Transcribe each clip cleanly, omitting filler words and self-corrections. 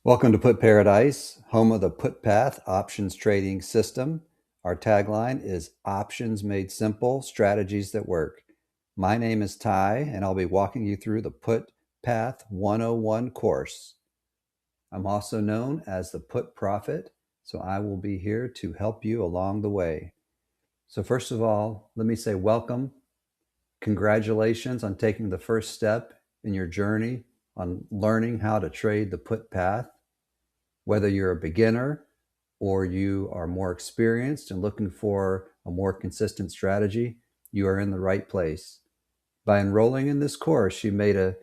Welcome to Put Paradise, home of the Put Path options trading system. Our tagline is Options Made Simple, Strategies That Work. My name is Ty, and I'll be walking you through the Put Path 101 course. I'm also known as the Put Prophet, so I will be here to help you along the way. So first of all, let me say welcome. Congratulations on taking the first step in your journey on learning how to trade the Put Path. Whether you're a beginner or you are more experienced and looking for a more consistent strategy, you are in the right place. By enrolling in this course, you made a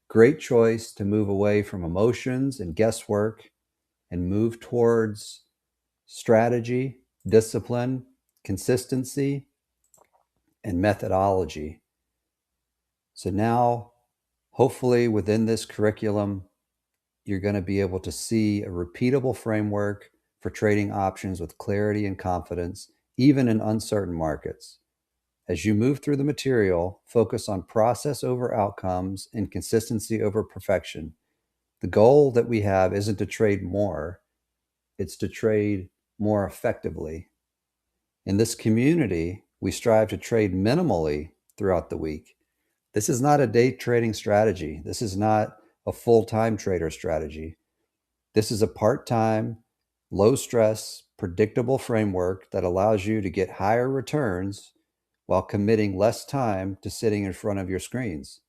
great choice to move away from emotions and guesswork and move towards strategy, discipline, consistency, and methodology. So now, hopefully within this curriculum, you're going to be able to see a repeatable framework for trading options with clarity and confidence, even in uncertain markets. As you move through the material, focus on process over outcomes and consistency over perfection. The goal that we have isn't to trade more, it's to trade more effectively. In this community, we strive to trade minimally throughout the week. This is not a day trading strategy. This is not a full-time trader strategy. This is a part-time, low-stress, predictable framework that allows you to get higher returns while committing less time to sitting in front of your screens.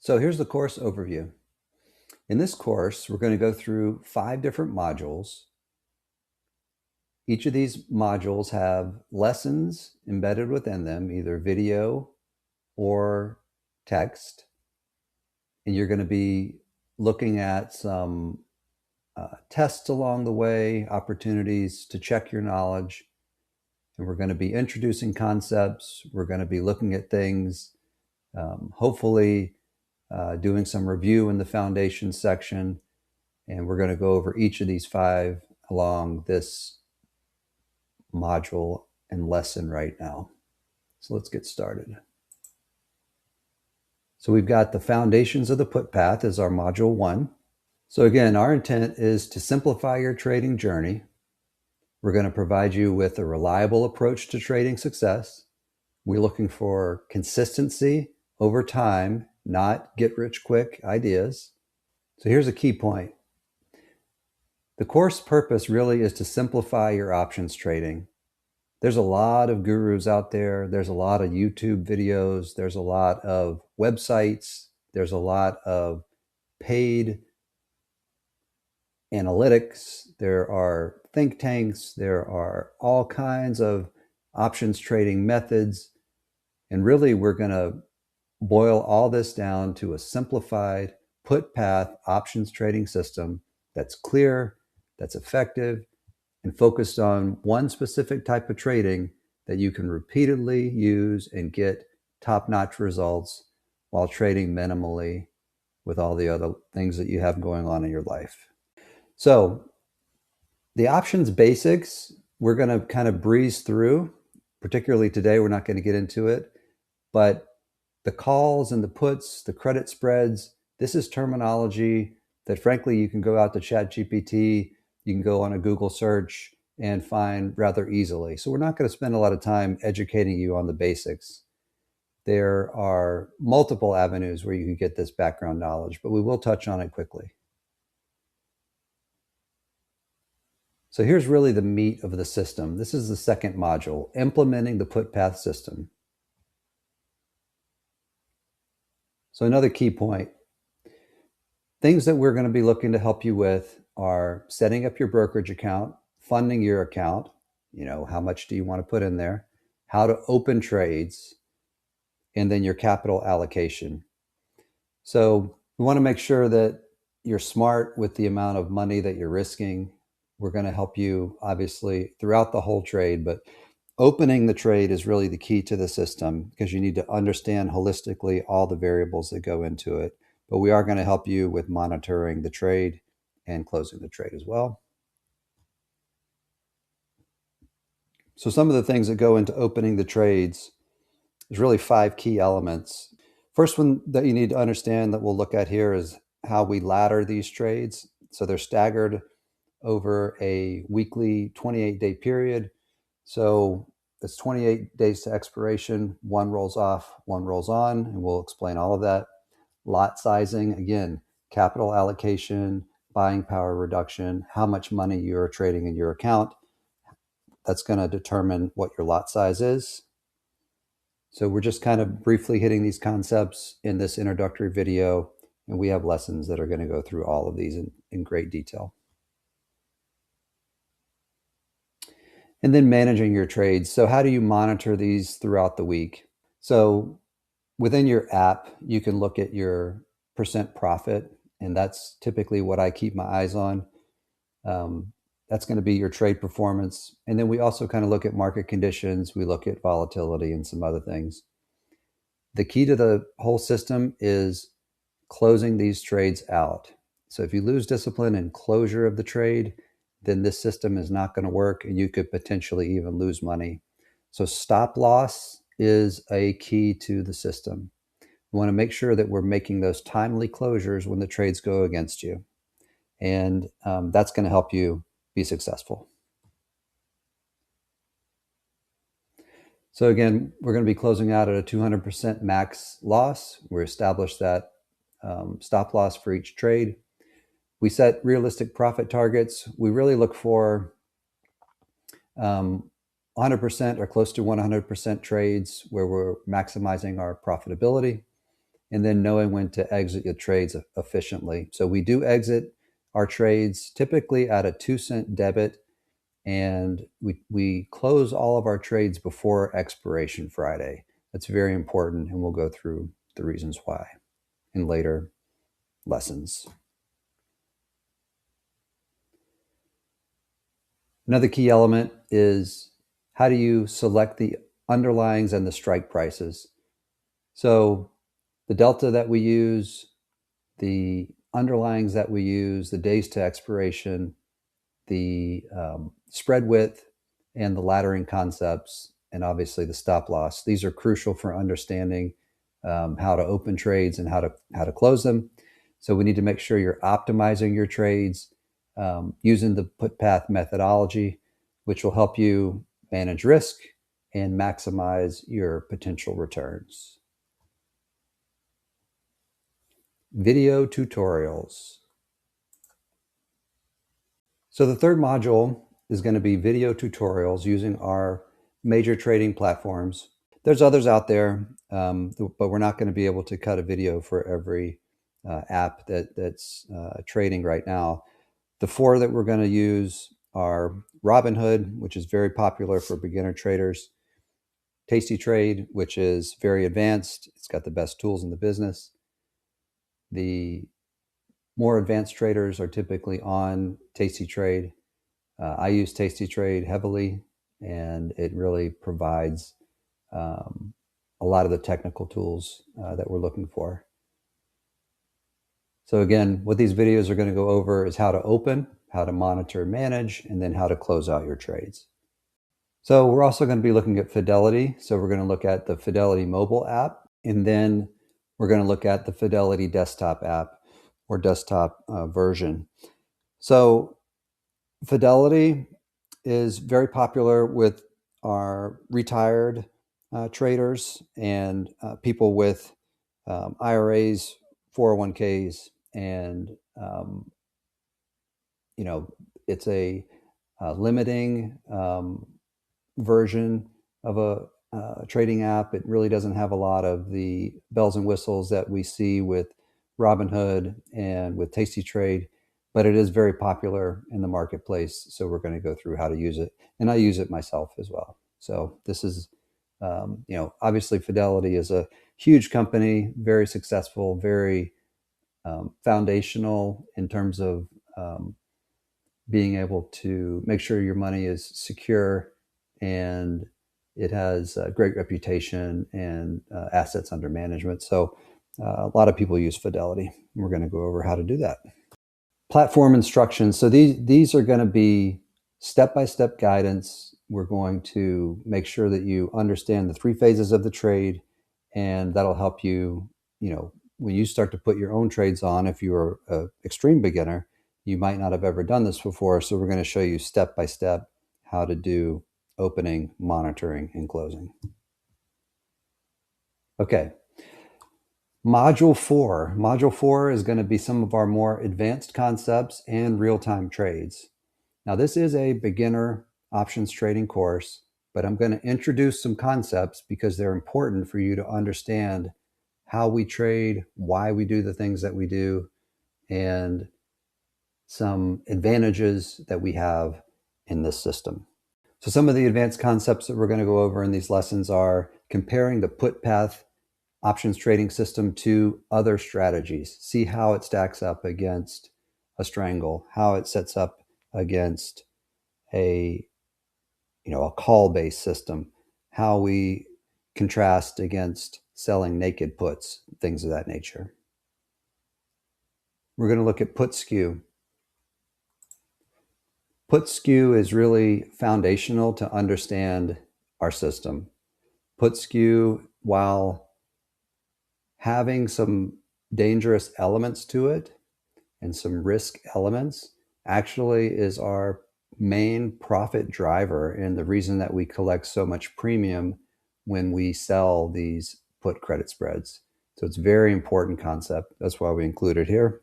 So here's the course overview. In this course, we're going to go through 5 different modules. Each of these modules have lessons embedded within them, either video or text. And you're going to be looking at some tests along the way, opportunities to check your knowledge. And we're going to be introducing concepts. We're going to be looking at things, hopefully doing some review in the foundation section. And we're going to go over each of these 5 along this module and lesson right now. So let's get started. So we've got the foundations of the put path as our module 1. So again, our intent is to simplify your trading journey. We're going to provide you with a reliable approach to trading success. We're looking for consistency over time, not get-rich-quick ideas. So here's a key point. The course purpose really is to simplify your options trading. There's a lot of gurus out there. There's a lot of YouTube videos. There's a lot of websites. There's a lot of paid analytics. There are think tanks. There are all kinds of options trading methods. And really, we're going to boil all this down to a simplified put path options trading system that's clear, that's effective, and focused on one specific type of trading that you can repeatedly use and get top-notch results while trading minimally with all the other things that you have going on in your life. So the options basics, we're going to kind of breeze through. Particularly today, we're not going to get into it. But the calls and the puts, the credit spreads, this is terminology that frankly you can go out to ChatGPT, you can go on a Google search and find rather easily. So we're not going to spend a lot of time educating you on the basics. There are multiple avenues where you can get this background knowledge, but we will touch on it quickly. So here's really the meat of the system. This is the second module, implementing the put path system. So another key point, things that we're going to be looking to help you with are setting up your brokerage account, funding your account, how much do you want to put in there, how to open trades, and then your capital allocation. So we want to make sure that you're smart with the amount of money that you're risking. We're going to help you obviously throughout the whole trade, but opening the trade is really the key to the system because you need to understand holistically all the variables that go into it. But we are going to help you with monitoring the trade and closing the trade as well. So some of the things that go into opening the trades is really 5 key elements. First one that you need to understand that we'll look at here is how we ladder these trades. So they're staggered over a weekly 28-day period. So it's 28 days to expiration. One rolls off, one rolls on, and we'll explain all of that. Lot sizing, again, capital allocation, buying power reduction, how much money you're trading in your account. That's going to determine what your lot size is. So we're just kind of briefly hitting these concepts in this introductory video, and we have lessons that are going to go through all of these in great detail. And then managing your trades. So how do you monitor these throughout the week? So within your app, you can look at your percent profit, and that's typically what I keep my eyes on. That's going to be your trade performance. And then we also kind of look at market conditions. We look at volatility and some other things. The key to the whole system is closing these trades out. So if you lose discipline and closure of the trade, then this system is not going to work, and you could potentially even lose money. So stop loss is a key to the system. We want to make sure that we're making those timely closures when the trades go against you. And that's going to help you be successful. So again, we're going to be closing out at a 200% max loss. We established that stop loss for each trade. We set realistic profit targets. We really look for 100% or close to 100% trades where we're maximizing our profitability, and then knowing when to exit your trades efficiently. So we do exit our trades typically at a 2-cent debit, and we close all of our trades before expiration Friday. That's very important, and we'll go through the reasons why in later lessons. Another key element is how do you select the underlyings and the strike prices? So the delta that we use, the underlyings that we use, the days to expiration, the spread width, and the laddering concepts, and obviously the stop loss. These are crucial for understanding how to open trades and how to close them. So we need to make sure you're optimizing your trades using the put path methodology, which will help you manage risk and maximize your potential returns. Video tutorials. So the third module is going to be video tutorials using our major trading platforms. There's others out there, but we're not going to be able to cut a video for every app that's trading right now. The 4 that we're going to use are Robinhood, which is very popular for beginner traders, Tasty Trade, which is very advanced. It's got the best tools in the business. The more advanced traders are typically on Tasty Trade. I use Tasty Trade heavily, and it really provides a lot of the technical tools that we're looking for. So again, what these videos are going to go over is how to open, how to monitor and manage, and then how to close out your trades. So we're also going to be looking at Fidelity. So we're going to look at the Fidelity mobile app, and then we're going to look at the Fidelity desktop app or desktop version. So Fidelity is very popular with our retired traders and people with IRAs, 401ks, and it's a limiting version of a trading app. It really doesn't have a lot of the bells and whistles that we see with Robinhood and with Tasty Trade, but it is very popular in the marketplace. So we're going to go through how to use it, and I use it myself as well. So this is, obviously Fidelity is a huge company, very successful, very foundational in terms of being able to make sure your money is secure, and it has a great reputation and assets under management. So a lot of people use Fidelity. We're going to go over how to do that. Platform instructions. So these are going to be step-by-step guidance. We're going to make sure that you understand the 3 phases of the trade, and that'll help you, when you start to put your own trades on, if you're an extreme beginner, you might not have ever done this before, so we're going to show you step by step how to do opening, monitoring, and closing. Okay. Module 4. Module 4 is going to be some of our more advanced concepts and real-time trades. Now, this is a beginner options trading course, but I'm going to introduce some concepts because they're important for you to understand how we trade, why we do the things that we do, and some advantages that we have in this system. So some of the advanced concepts that we're going to go over in these lessons are comparing the put path options trading system to other strategies. See how it stacks up against a strangle, how it sets up against a call-based system, how we contrast against selling naked puts, things of that nature. We're going to look at put skew. Put skew is really foundational to understand our system. Put skew, while having some dangerous elements to it and some risk elements, actually is our main profit driver and the reason that we collect so much premium when we sell these put credit spreads. So it's a very important concept. That's why we include it here.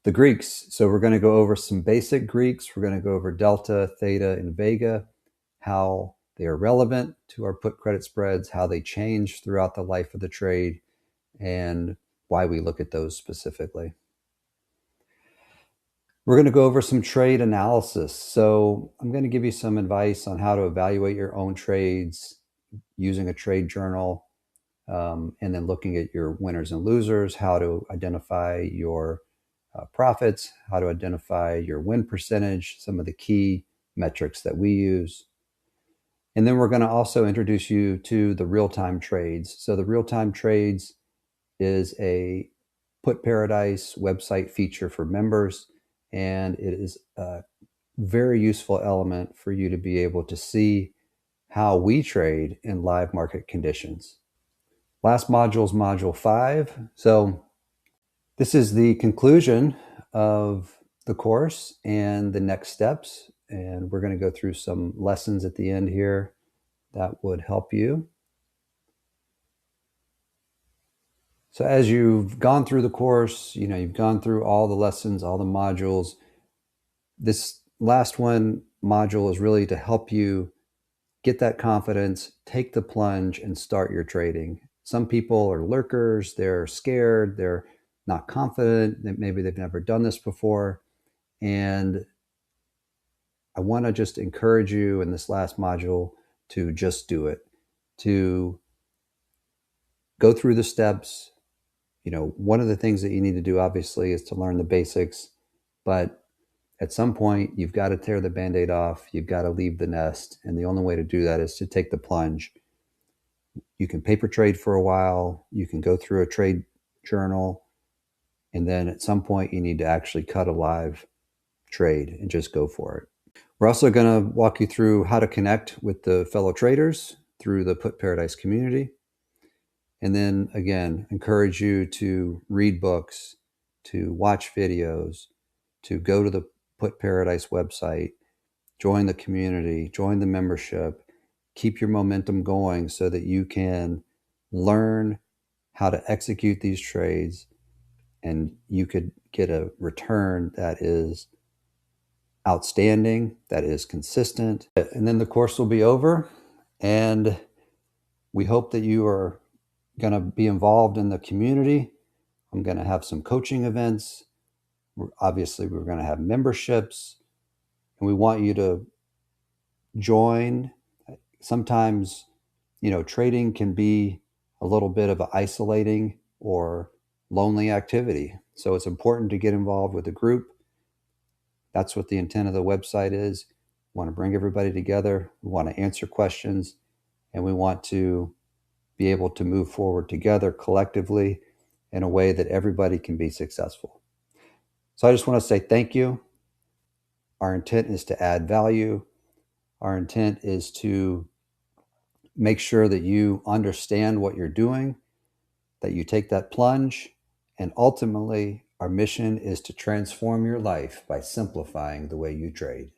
The Greeks. So we're going to go over some basic Greeks. We're going to go over delta, theta, and vega, how they are relevant to our put credit spreads, how they change throughout the life of the trade, and why we look at those specifically. We're going to go over some trade analysis. So I'm going to give you some advice on how to evaluate your own trades using a trade journal, and then looking at your winners and losers, how to identify your profits, how to identify your win percentage, some of the key metrics that we use. And then we're going to also introduce you to the real-time trades. So the real-time trades is a Put Paradise website feature for members, and it is a very useful element for you to be able to see how we trade in live market conditions. Last module is module 5. So this is the conclusion of the course and the next steps. And we're going to go through some lessons at the end here that would help you. So as you've gone through the course, you've gone through all the lessons, all the modules. This last module is really to help you get that confidence, take the plunge, and start your trading. Some people are lurkers, they're scared, they're not confident, that maybe they've never done this before. And I want to just encourage you in this last module to just do it, to go through the steps. One of the things that you need to do, obviously, is to learn the basics, but at some point, you've got to tear the Band-Aid off. You've got to leave the nest. And the only way to do that is to take the plunge. You can paper trade for a while. You can go through a trade journal. And then at some point, you need to actually cut a live trade and just go for it. We're also going to walk you through how to connect with the fellow traders through the Put Paradise community. And then, again, encourage you to read books, to watch videos, to go to the Put Paradise website, join the community, join the membership, keep your momentum going so that you can learn how to execute these trades and you could get a return that is outstanding, that is consistent. And then the course will be over, and we hope that you are going to be involved in the community. I'm going to have some coaching events. Obviously, we're going to have memberships, and we want you to join. Sometimes, trading can be a little bit of an isolating or lonely activity. So it's important to get involved with a group. That's what the intent of the website is. We want to bring everybody together. We want to answer questions, and we want to be able to move forward together collectively in a way that everybody can be successful. So I just want to say thank you. Our intent is to add value. Our intent is to make sure that you understand what you're doing, that you take that plunge, and ultimately Our mission is to transform your life by simplifying the way you trade.